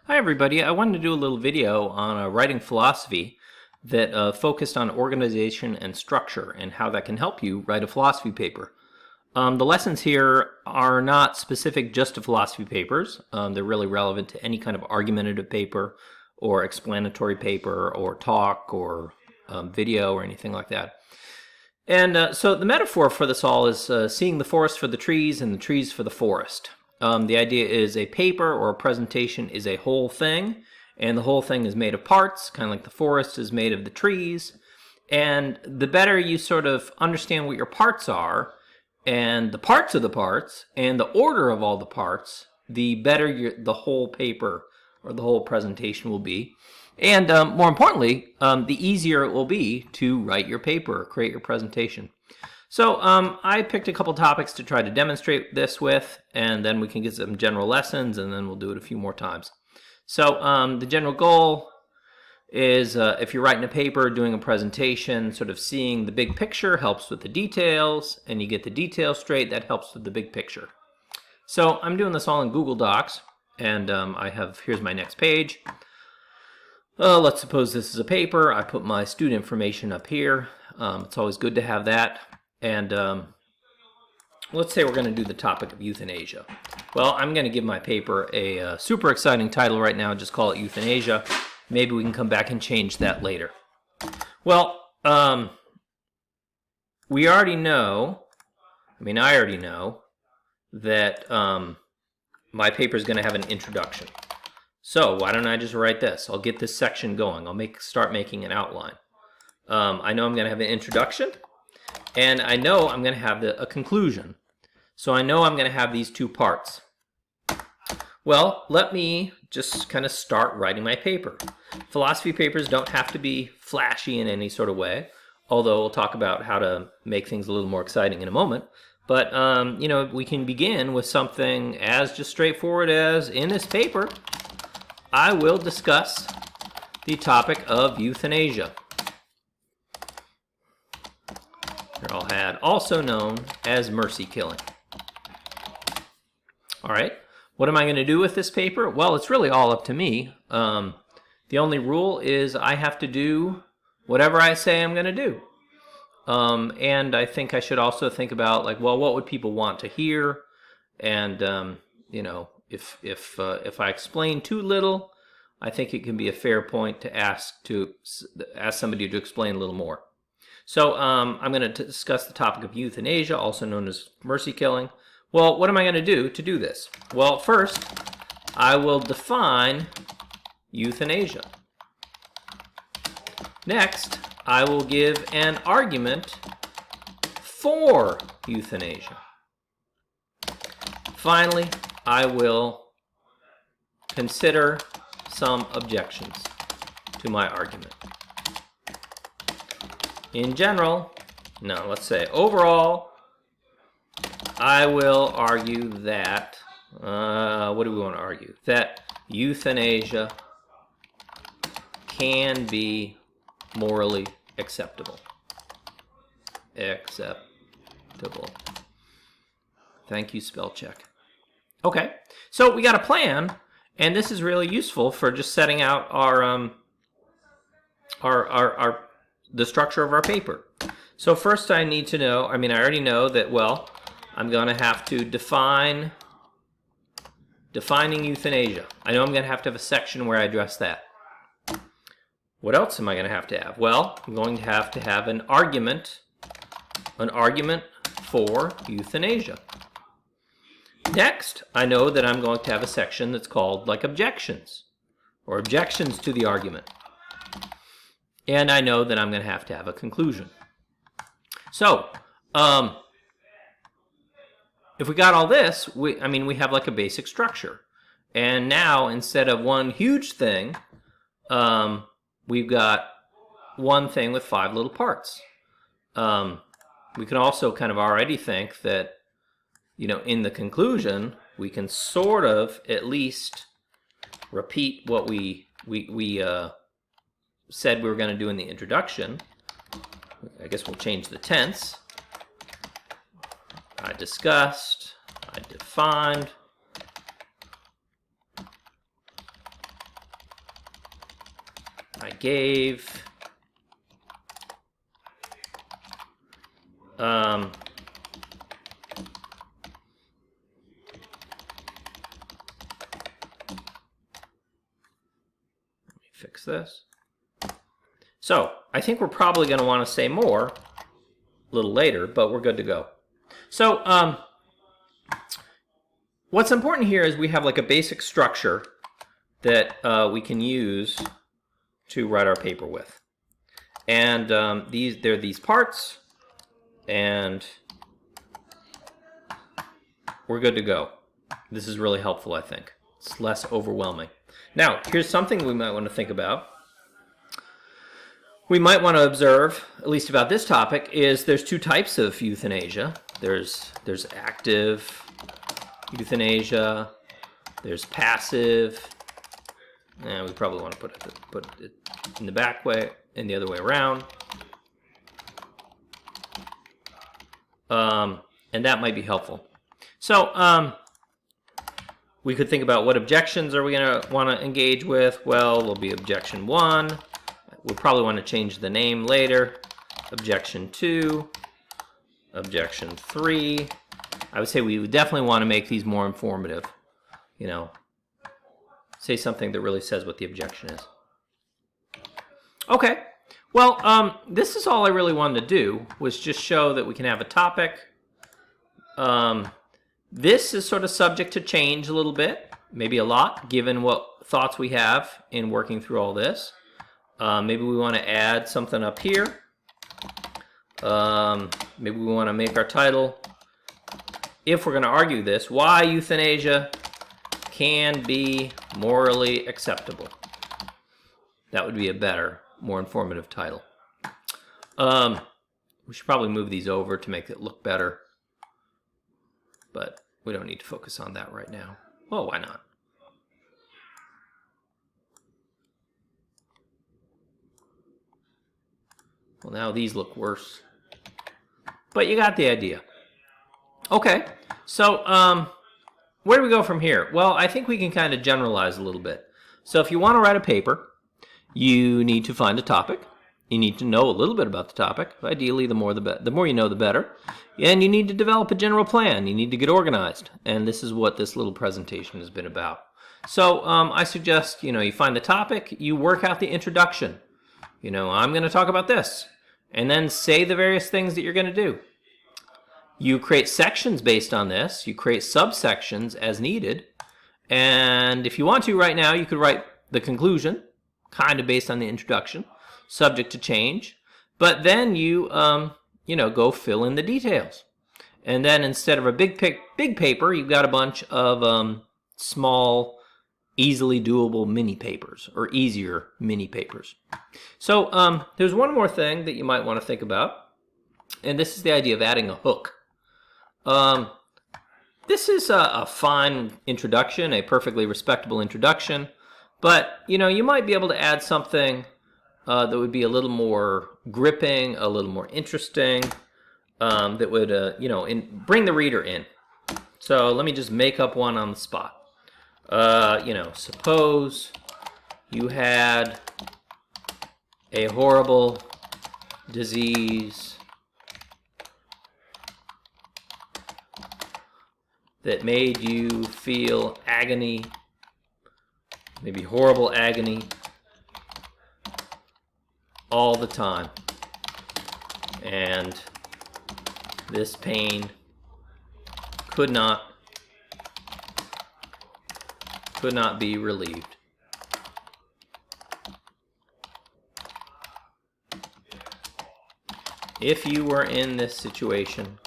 Hi everybody, I wanted to do a little video on writing philosophy that focused on organization and structure and how that can help you write a philosophy paper. The lessons here are not specific just to philosophy papers. They're really relevant to any kind of argumentative paper or explanatory paper or talk or video or anything like that. And so the metaphor for this all is seeing the forest for the trees and the trees for the forest. The idea is a paper or a presentation is a whole thing, and the whole thing is made of parts, kind of like the forest is made of the trees. And the better you sort of understand what your parts are, and the parts of the parts, and the order of all the parts, the better the whole paper or the whole presentation will be. And more importantly, the easier it will be to write your paper or create your presentation. So I picked a couple topics to try to demonstrate this with, and then we can get some general lessons, and then we'll do it a few more times. So the general goal is if you're writing a paper, doing a presentation, sort of seeing the big picture helps with the details, and you get the details straight, that helps with the big picture. So I'm doing this all in Google Docs, and here's my next page. Let's suppose this is a paper. I put my student information up here. It's always good to have that. And let's say we're going to do the topic of euthanasia. Well, I'm going to give my paper a super exciting title right now. Just call it euthanasia. Maybe we can come back and change that later. Well, we already know, I already know that my paper is going to have an introduction. So why don't I just write this? I'll get this section going. I'll start making an outline. I know I'm going to have an introduction, and I know I'm going to have a conclusion. So I know I'm going to have these two parts. Well, let me just kind of start writing my paper. Philosophy papers don't have to be flashy in any sort of way, although we'll talk about how to make things a little more exciting in a moment. But, we can begin with something as just straightforward as, in this paper, I will discuss the topic of euthanasia. Here I'll add, also known as mercy killing. All right, what am I going to do with this paper? Well, it's really all up to me. The only rule is I have to do whatever I say I'm going to do. And I think I should also think about, what would people want to hear? And, if I explain too little, I think it can be a fair point to ask somebody to explain a little more. So I'm going to discuss the topic of euthanasia, also known as mercy killing. Well, what am I going to do this? Well, first, I will define euthanasia. Next, I will give an argument for euthanasia. Finally, I will consider some objections to my argument. In general, let's say overall, I will argue that, what do we want to argue? That euthanasia can be morally acceptable. Thank you, spell check. Okay, so we got a plan, and this is really useful for just setting out the structure of our paper. So first I need to know, I already know that, I'm going to have to defining euthanasia. I know I'm going to have a section where I address that. What else am I going to have? Well, I'm going to have an argument for euthanasia. Next, I know that I'm going to have a section that's called objections, or objections to the argument. And I know that I'm going to have a conclusion. So, if we got all this, we have a basic structure. And now, instead of one huge thing, we've got one thing with 5 little parts. We can also kind of already think that, in the conclusion, we can sort of at least repeat what we said we were going to do in the introduction. I guess we'll change the tense. I discussed, I defined, I gave let me fix this. So I think we're probably going to want to say more a little later, but we're good to go. So what's important here is we have like a basic structure that we can use to write our paper with. And there are these parts, and we're good to go. This is really helpful, I think. It's less overwhelming. Now, here's something we might want to think about. We might want to observe, at least about this topic, is there's two types of euthanasia. There's active euthanasia, there's passive. And we probably want to put it in the back way and the other way around. And that might be helpful. So we could think about what objections are we going to want to engage with. Well, there'll be objection 1. We'll probably want to change the name later. Objection 2. Objection 3. I would say we would definitely want to make these more informative. You know, say something that really says what the objection is. Okay. Well, this is all I really wanted to do, was just show that we can have a topic. This is sort of subject to change a little bit, maybe a lot, given what thoughts we have in working through all this. Maybe we want to add something up here. Maybe we want to make our title, if we're going to argue this, why euthanasia can be morally acceptable. That would be a better, more informative title. We should probably move these over to make it look better, but we don't need to focus on that right now. Well, why not? Well, now these look worse, but you got the idea. Okay, so where do we go from here? Well, I think we can kind of generalize a little bit. So if you want to write a paper, you need to find a topic. You need to know a little bit about the topic. Ideally, the more you know, the better. And you need to develop a general plan. You need to get organized. And this is what this little presentation has been about. So I suggest, you find the topic, you work out the introduction. I'm going to talk about this. And then say the various things that you're going to do. You create sections based on this. You create subsections as needed. And if you want to right now, you could write the conclusion, kind of based on the introduction, subject to change. But then you, go fill in the details. And then instead of a big paper, you've got a bunch of small, easily doable mini papers, or easier mini papers. So there's one more thing that you might want to think about. And this is the idea of adding a hook. This is a fine introduction, a perfectly respectable introduction, but you might be able to add something that would be a little more gripping, a little more interesting, that would bring the reader in. So let me just make up one on the spot. Suppose you had a horrible disease that made you feel agony, maybe horrible agony, all the time. And this pain could not be relieved. If you were in this situation,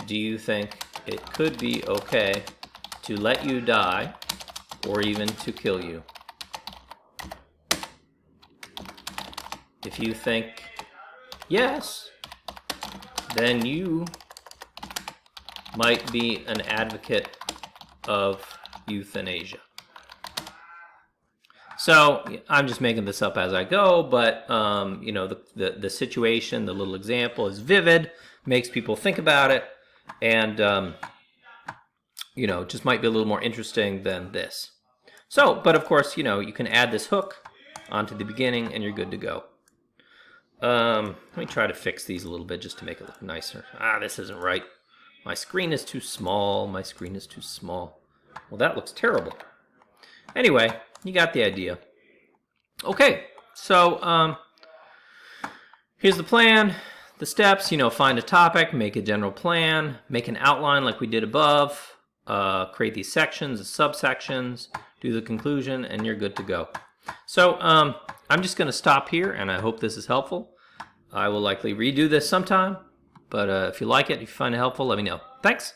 do you think it could be okay to let you die or even to kill you? If you think yes, then you might be an advocate of euthanasia. So I'm just making this up as I go, but the situation, the little example is vivid, makes people think about it, and just might be a little more interesting than this. So, but of course, you can add this hook onto the beginning and you're good to go. Let me try to fix these a little bit just to make it look nicer. This isn't right. My screen is too small. My screen is too small. Well, that looks terrible. Anyway, you got the idea. Okay, so here's the plan. The steps, find a topic, make a general plan, make an outline like we did above, create these sections, the subsections, do the conclusion, and you're good to go. So I'm just going to stop here, and I hope this is helpful. I will likely redo this sometime, but if you like it, if you find it helpful, let me know. Thanks.